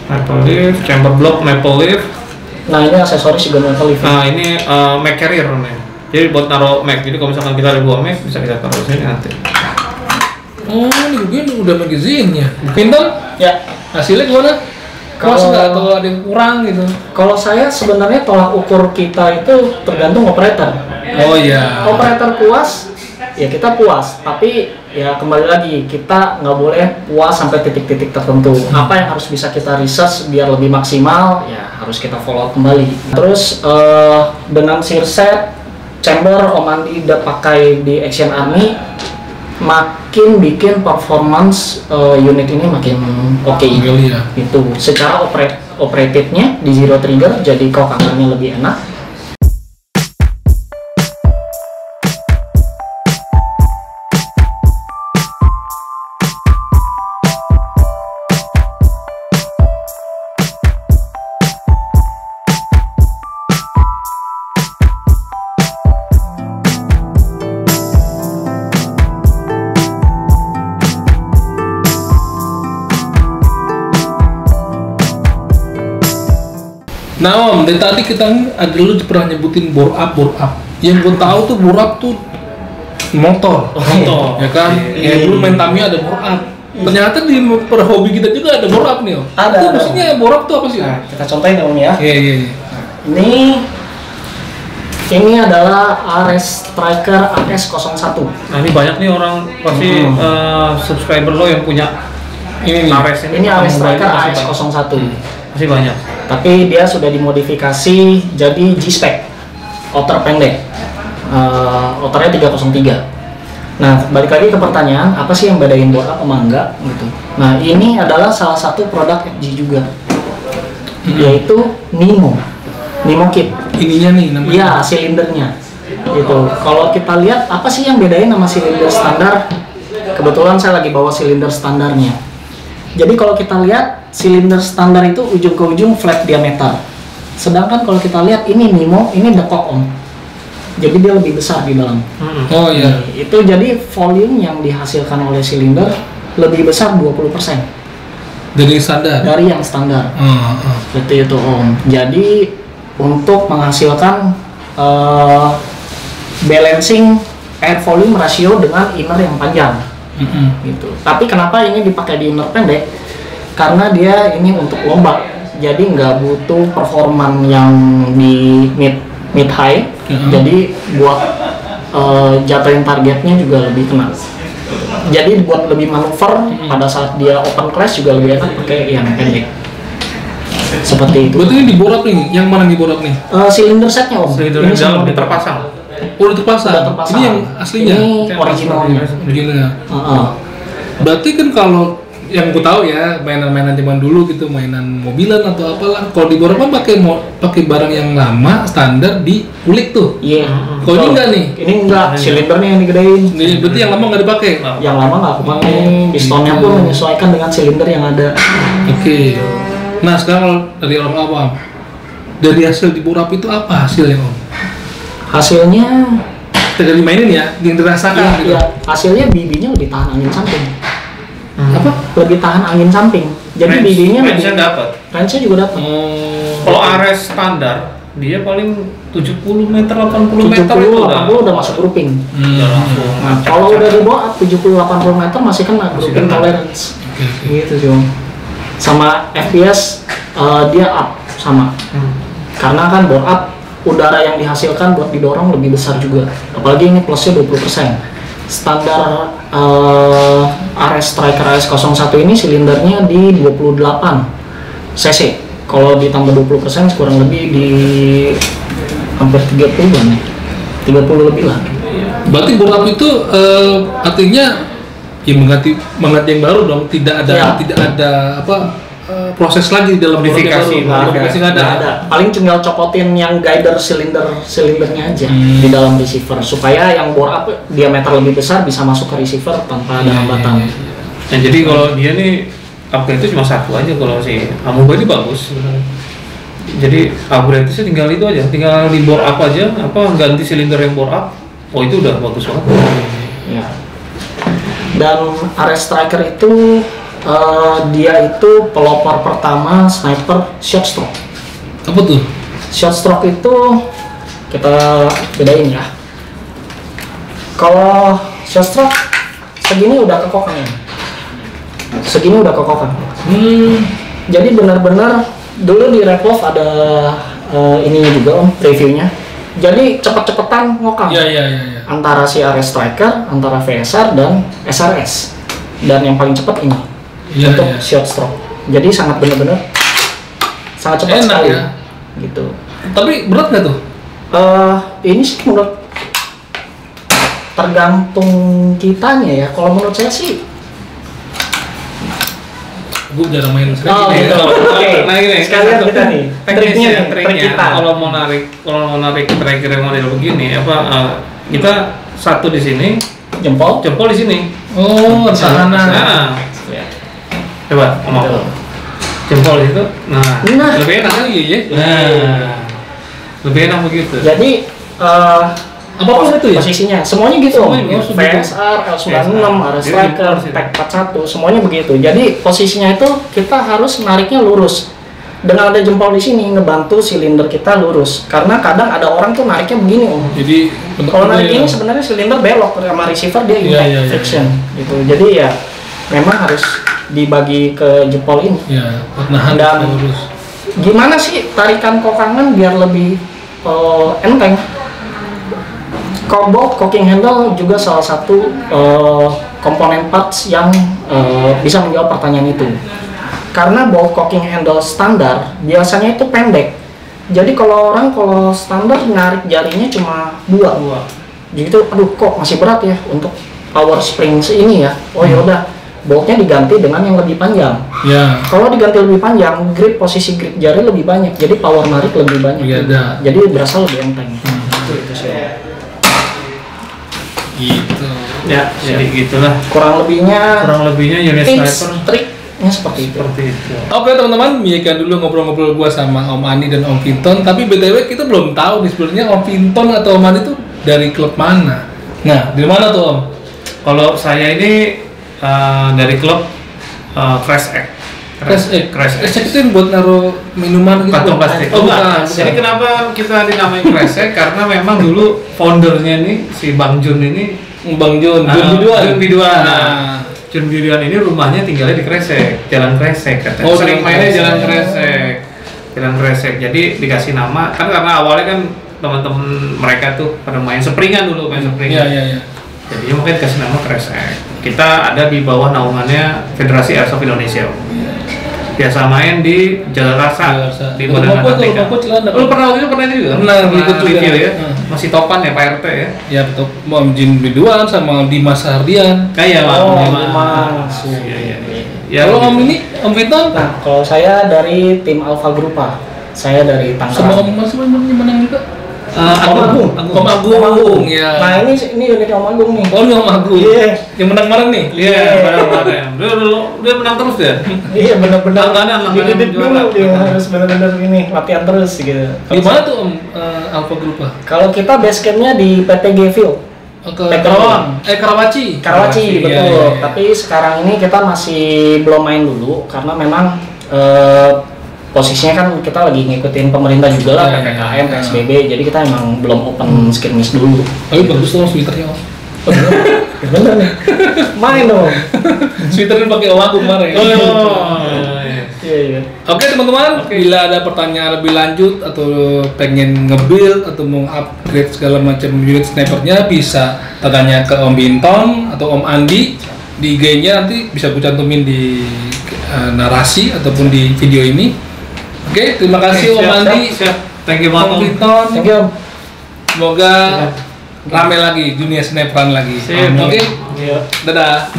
Maple leaf, chamber block maple leaf. Nah ini aksesoris juga maple leaf. Nah ini Mac carrier namanya. Jadi buat naruh Mac. Jadi kalau misalkan kita ada 2 Mac bisa kita taruh di sini nanti. Oh ini mungkin udah magazinnya. Pintar? Ya. Hasilnya gimana? Puas nggak atau ada yang kurang gitu? Kalau saya sebenarnya tolak ukur kita itu tergantung operator. Oh iya. Operator puas, ya kita puas. Tapi ya kembali lagi kita nggak boleh puas sampai titik-titik tertentu. Apa yang harus bisa kita research biar lebih maksimal, ya harus kita follow kembali. Terus dengan searset chamber Om Andi udah pakai di Action Army, makin bikin performance unit ini makin oke. Ya. Itu secara operated-nya di zero trigger, jadi kokangannya lebih enak. Nah Om, dari tadi kita ada lu pernah nyebutin bore up. Yang gue tahu tuh bore up tuh motor, ya kan? Ya dulu main Tamiya ada bore up. Ternyata di hobi kita juga ada bore up nih Om. Ada. Itu maksudnya bore up tuh apa sih? Nah, kita contohin Om ya. Iya. Ini adalah RS Striker AS01. Nah ini banyak nih orang pasti subscriber lo yang punya Ini RS ini. Ini RS Striker Masih AS01. Masih banyak. Tapi dia sudah dimodifikasi jadi G-Spec, outer pendek, outernya 303. Nah, balik lagi ke pertanyaan, apa sih yang bedain bore up sama enggak gitu. Nah, ini adalah salah satu produk FG juga, yaitu Nemo Kit. Ininya nih namanya. Iya, silindernya gitu. Kalau kita lihat apa sih yang bedain sama silinder standar? Kebetulan saya lagi bawa silinder standarnya. Jadi kalau kita lihat silinder standar itu ujung ke ujung flat diameter. Sedangkan kalau kita lihat ini Nemo, ini dekok Om. Jadi dia lebih besar di dalam. Oh iya. Itu jadi volume yang dihasilkan oleh silinder lebih besar 20% Dari standar. dari yang standar. Seperti itu Om. Jadi untuk menghasilkan balancing air volume ratio dengan inner yang panjang. Gitu. Tapi kenapa ini dipakai di inner pendek? Karena dia ini untuk lomba, jadi nggak butuh performan yang di mid high. Jadi buat jatuhin targetnya juga lebih kena. Jadi buat lebih manuver pada saat dia open class juga lebih enak pakai yang pendek. Seperti itu. Berarti ini di bore up nih, yang mana di bore up nih? Silinder setnya Om. Silinder Ini di dalam semua dia terpasang. Oh udah terpasang. Udah terpasang. Ini yang aslinya. Ini originalnya. Originalnya. Berarti kan kalau yang gue tahu ya mainan-mainan zaman dulu gitu, mainan mobilan atau apalah, kalau di bore up pakai barang yang lama standar diulik tuh. Iya. Kalau ini enggak nih? Ini enggak, silindernya yang digedein. Ini berarti yang lama nggak dipakai. Yang lama nggak kepake. Pistonnya gitu. pun menyesuaikan dengan silinder yang ada. Oke. Nah sekarang kalau dari orang awam, dari hasil di bore up itu apa hasilnya Om? Hasilnya Tidak dimainin ya, yang dirasakan gitu. ya, hasilnya bibinya lebih tahan angin samping. Apa? Lebih tahan angin samping. Jadi bibinya range-nya lebih dapat. range-nya juga dapat. Kalau RS standar dia paling 70 meter 80 meter 70 80 udah masuk grouping. Udah langsung. Nah, kalau udah di bawah 70 80 meter masih kena grouping kena. tolerance. Oke. Gitu sih Om. Sama FPS dia up sama. Karena kan bore up udara yang dihasilkan buat didorong lebih besar juga. Apalagi ini plusnya 20%. Standar RS Striker AS01 ini silindernya di 28 cc. Kalau ditambah 20% kurang lebih di hampir 30-an ya. 30 lebih lah. Berarti bore up itu artinya ya mengganti yang baru dong, tidak ada proses lagi dalam Modifikasi, modifikasi nggak ada. Paling tinggal copotin yang guider silindernya aja di dalam receiver supaya yang bore up diameter lebih besar bisa masuk ke receiver tanpa ada hambatan. Nah, jadi kalau dia nih upgrade itu cuma satu aja. Kalau si Amoeba ini bagus sebenarnya. Jadi upgrade itu tinggal itu aja, tinggal di bore up aja, ganti silinder yang bore up. Oh itu udah bagus banget. Ya. Dan RS Striker itu Dia itu pelopor pertama sniper short stroke. Apa tuh? Short stroke itu kita bedain ya. Kalau short stroke segini udah kekokan ya. Segini udah kekokan. Jadi benar-benar dulu di Revolve ada ininya juga Om, reviewnya. Jadi cepet-cepetan ngokang. Iya. Antara si RS Striker, antara VSR dan SRS. Dan yang paling cepat ini untuk short stroke. Jadi sangat benar-benar sangat cepat sekali. Ya. Gitu. Tapi berat nggak tuh? Ini sih menurut tergantung kitanya ya. Kalau menurut saya sih gue jarang main sering gitu. Oke. Nah gini, sekalian kita nih triknya nih, trik kita. Kalau mau narik tracker model begini, kita satu di sini, jempol di sini. Oh, sana. Nah, coba ngomong. Jempol itu, nah, lebih enak lagi ya. Nah, lebih enak begitu. Jadi apapun itu ya? Posisinya, semuanya gitu. VSR, L96, RS Striker, TAC 41, semuanya begitu. Jadi posisinya itu kita harus nariknya lurus. Dengan ada jempol di sini ngebantu silinder kita lurus. Karena kadang ada orang tuh nariknya begini Om. Jadi kalau narik ini sebenarnya silinder belok sama receiver dia impact friction gitu. Jadi ya memang harus dibagi ke jempol ini. Ya, nahan dan lurus. Gimana sih tarikan kokangan biar lebih enteng? Bolt cocking handle juga salah satu komponen parts yang bisa menjawab pertanyaan itu. Karena bolt cocking handle standar biasanya itu pendek. Jadi kalau standar narik jarinya cuma dua. Jadi aduh kok masih berat ya untuk power spring ini ya. Oh yaudah, boltnya diganti dengan yang lebih panjang. Ya. Kalau diganti lebih panjang, posisi grip jari lebih banyak. Jadi power narik lebih banyak. Ya, jadi berasa lebih enteng. Itu sih. Gitu. Ya, jadi gitulah. Kurang lebihnya unit sniper triknya seperti itu. Oke teman-teman, biarkan dulu ngobrol-ngobrol gua sama Om Ani dan Om Vinton. Tapi BTW kita belum tahu nih sebenarnya Om Vinton atau Om Ani itu dari klub mana. Nah, di mana tuh Om? Kalau saya ini dari klub Crash Egg. Crash Egg itu buat naruh minuman gitu. Kantong plastik. Oh, bukan. Jadi kenapa kita dinamai Crash Egg? Karena memang dulu foundernya nih si Bang Jun ini, Jun Biduan. Nah, Jun Biduan ini rumahnya tinggalnya di Kresek, Jalan Kresek katanya. Sering mainnya Jalan Kresek. Jadi dikasih nama kan karena awalnya kan teman-teman mereka tuh pada main sepringan dulu, Iya. Jadi makanya dikasih nama Kresek. Kita ada di bawah naungannya Federasi Airsoft Indonesia. Biasa main di Jalan Rasa di Badan Atletika. Lu pernah juga? Pernah ikut review ya? Masih topan ya Pak RT ya? Ya betul. Om Jin Biduan sama Dimas Hardian. Kayak Dimas. Iya. Ya, kalau Om ini, Om Vinton? Nah, kalau saya dari tim Alpha Grupa. Saya dari Tangerang. Sama Om Mas menang juga. Om Agung. Ya. Nah ini unit Om Agung nih. Oh ini Om Agung. Iya. Yang menang kemarin nih. Iya, kemarin. Dia menang terus ya. Iya benar-benar. Langganan Dididik dulu dia harus benar-benar ini latihan terus gitu. Di mana tuh Om Alpha Grupa? Kalau kita base campnya di PTG Field. Karawaci, betul. Iya. Tapi sekarang ini kita masih belum main dulu karena memang posisinya kan kita lagi ngikutin pemerintah juga lah, PPKM, PSBB, jadi kita emang belum open skirmish dulu. Tapi bagus tuh sweaternya Om. Bener nih, main dong. Sweaternya pakai Om Agung kemarin. Iya. Oke teman-teman, bila ada pertanyaan lebih lanjut atau pengen nge-build atau mau upgrade segala macam unit snipernya, bisa tanya ke Om Vinton atau Om Andi di IG-nya, nanti bisa gue cantumin di narasi ataupun di video ini. Oke, terima kasih Om Andi. Thank you banget Om Vinton. Thank you. Semoga rame lagi dunia sniperan lagi. Oke. Dadah.